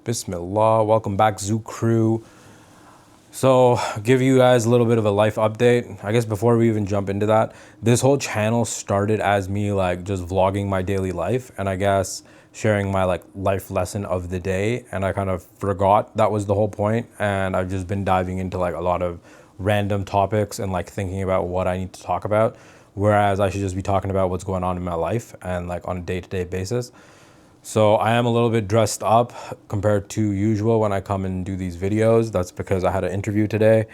Bismillah. Welcome back, Zoo Crew. So, give you guys a little bit of a life update. I guess before we even jump into that, this whole channel started as me like just vlogging my daily life and I guess sharing my like life lesson of the day. And I kind of forgot that was the whole point. And I've just been diving into like a lot of random topics and like thinking about what I need to talk about. Whereas I should just be talking about what's going on in my life and like on a day-to-day basis. So I am a little bit dressed up compared to usual when I come and do these videos. That's because I had an interview today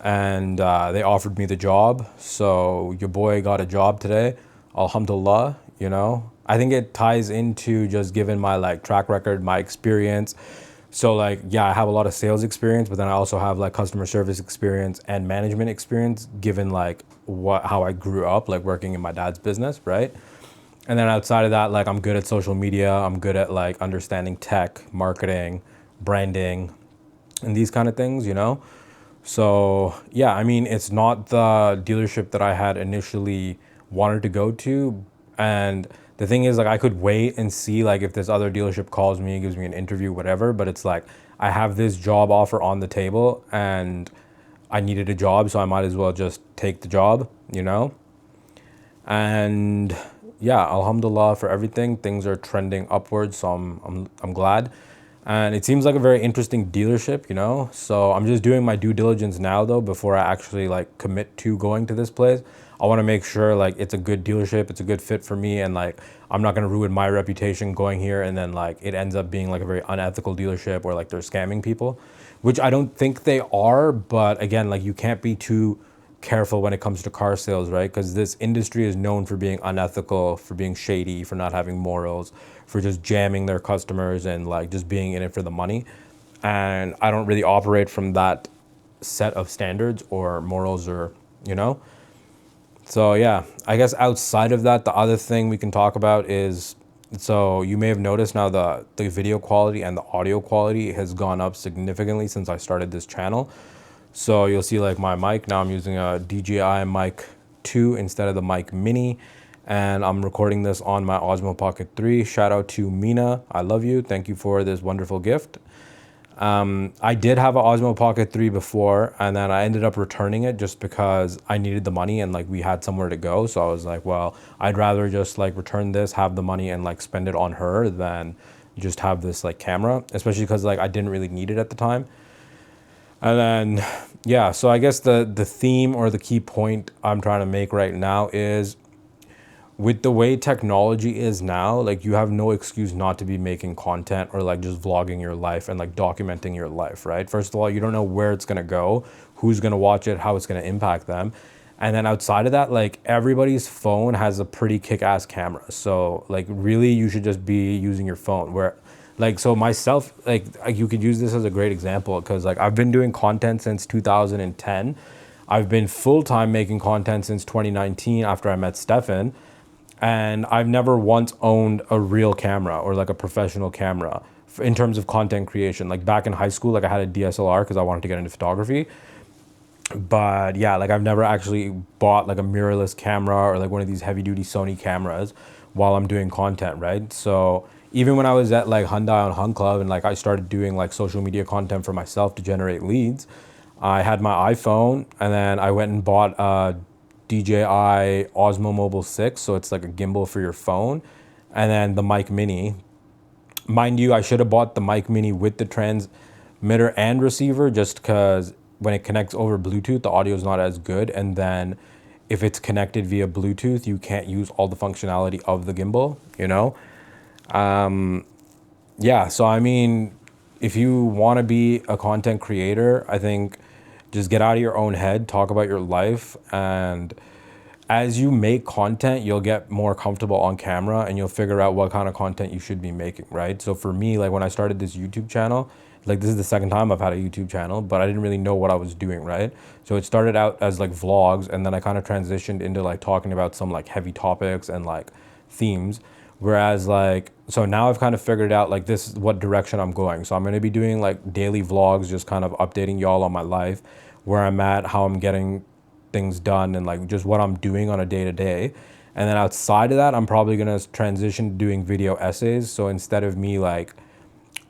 and they offered me the job. So your boy got a job today. Alhamdulillah, you know. I think it ties into just given my like track record, my experience. So like, yeah, I have a lot of sales experience, but then I also have like customer service experience and management experience given like how I grew up, like working in my dad's business, right? And then outside of that, like I'm good at social media. I'm good at like understanding tech, marketing, branding, and these kind of things, you know? So yeah, I mean, it's not the dealership that I had initially wanted to go to. And the thing is like, I could wait and see like if this other dealership calls me, gives me an interview, whatever. But it's like, I have this job offer on the table and I needed a job. So I might as well just take the job, you know? And yeah, alhamdulillah for everything. Things are trending upwards, so I'm glad. And it seems like a very interesting dealership, you know? So I'm just doing my due diligence now though before I actually like commit to going to this place. I want to make sure like it's a good dealership, it's a good fit for me, and like I'm not going to ruin my reputation going here and then like it ends up being like a very unethical dealership or like they're scamming people, which I don't think they are, but again, like you can't be too careful when it comes to car sales, right? Because this industry is known for being unethical, for being shady, for not having morals, for just jamming their customers and like just being in it for the money. And I don't really operate from that set of standards or morals or, you know? So yeah, I guess outside of that, the other thing we can talk about is, so you may have noticed now the video quality and the audio quality has gone up significantly since I started this channel. So you'll see like my mic, now I'm using a DJI Mic 2 instead of the Mic Mini. And I'm recording this on my Osmo Pocket 3. Shout out to Mina, I love you. Thank you for this wonderful gift. I did have an Osmo Pocket 3 before, and then I ended up returning it just because I needed the money and like we had somewhere to go. So I was like, well, I'd rather just like return this, have the money and like spend it on her than just have this like camera, especially because like I didn't really need it at the time. And then, yeah, so I guess the theme or the key point I'm trying to make right now is with the way technology is now, like you have no excuse not to be making content or like just vlogging your life and like documenting your life, right? First of all, you don't know where it's going to go, who's going to watch it, how it's going to impact them. And then outside of that, like everybody's phone has a pretty kick-ass camera. So like really you should just be using your phone where like, so myself, like you could use this as a great example because like I've been doing content since 2010. I've been full-time making content since 2019 after I met Stefan. And I've never once owned a real camera or like a professional camera in terms of content creation. Like back in high school, like I had a DSLR because I wanted to get into photography. But yeah, like I've never actually bought like a mirrorless camera or like one of these heavy duty Sony cameras while I'm doing content, right? So even when I was at like Hyundai on Hunt Club and like I started doing like social media content for myself to generate leads, I had my iPhone and then I went and bought a DJI Osmo Mobile 6, so it's like a gimbal for your phone, and then the Mic Mini. Mind you, I should have bought the Mic Mini with the transmitter and receiver just because when it connects over Bluetooth, the audio is not as good, and then if it's connected via Bluetooth, you can't use all the functionality of the gimbal, you know? Yeah, so I mean, if you want to be a content creator, I think just get out of your own head, talk about your life, and as you make content, you'll get more comfortable on camera and you'll figure out what kind of content you should be making, right? So for me, like when I started this YouTube channel, like this is the second time I've had a YouTube channel, but I didn't really know what I was doing, right? So it started out as like vlogs and then I kind of transitioned into like talking about some like heavy topics and like themes. Whereas like, so now I've kind of figured out like this is what direction I'm going. So I'm going to be doing like daily vlogs, just kind of updating y'all on my life, where I'm at, how I'm getting things done and like just what I'm doing on a day to day. And then outside of that, I'm probably going to transition to doing video essays. So instead of me like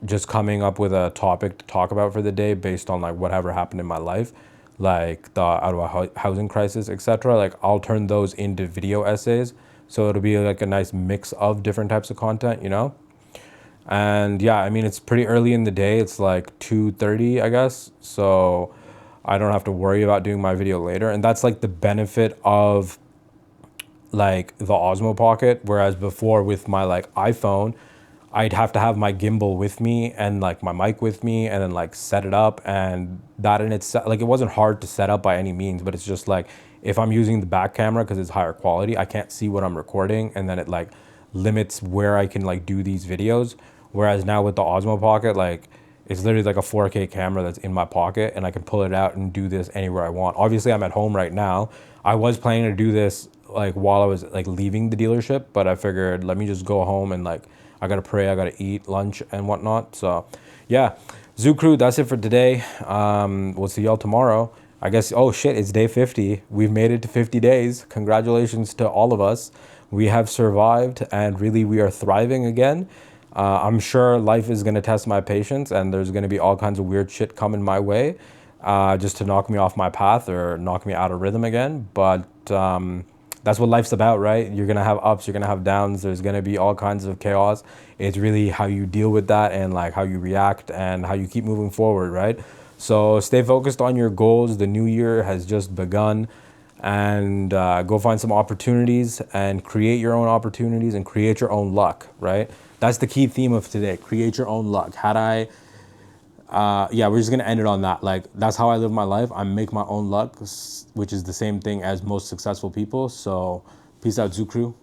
just coming up with a topic to talk about for the day based on like whatever happened in my life, like the Ottawa housing crisis, etc. Like I'll turn those into video essays. So it'll be like a nice mix of different types of content, you know? And yeah, I mean, it's pretty early in the day. It's like 2:30, I guess. So I don't have to worry about doing my video later. And that's like the benefit of like the Osmo Pocket. Whereas before with my like iPhone, I'd have to have my gimbal with me and like my mic with me and then like set it up. And that in itself, like it wasn't hard to set up by any means, but it's just like if I'm using the back camera because it's higher quality, I can't see what I'm recording. And then it like limits where I can like do these videos. Whereas now with the Osmo Pocket, like it's literally like a 4K camera that's in my pocket and I can pull it out and do this anywhere I want. Obviously, I'm at home right now. I was planning to do this like while I was like leaving the dealership, but I figured let me just go home and like I gotta pray, I gotta eat lunch and whatnot. So yeah, Zoo Crew, that's it for today. We'll see y'all tomorrow. I guess, oh shit, it's day 50. We've made it to 50 days. Congratulations to all of us. We have survived and really we are thriving again. I'm sure life is going to test my patience and there's going to be all kinds of weird shit coming my way just to knock me off my path or knock me out of rhythm again. But that's what life's about, right? You're going to have ups, you're going to have downs. There's going to be all kinds of chaos. It's really how you deal with that and like how you react and how you keep moving forward, right? So stay focused on your goals. The new year has just begun and go find some opportunities and create your own opportunities and create your own luck, right? That's the key theme of today. Create your own luck. Yeah, we're just going to end it on that. Like, that's how I live my life. I make my own luck, which is the same thing as most successful people. So peace out, Zoo Crew.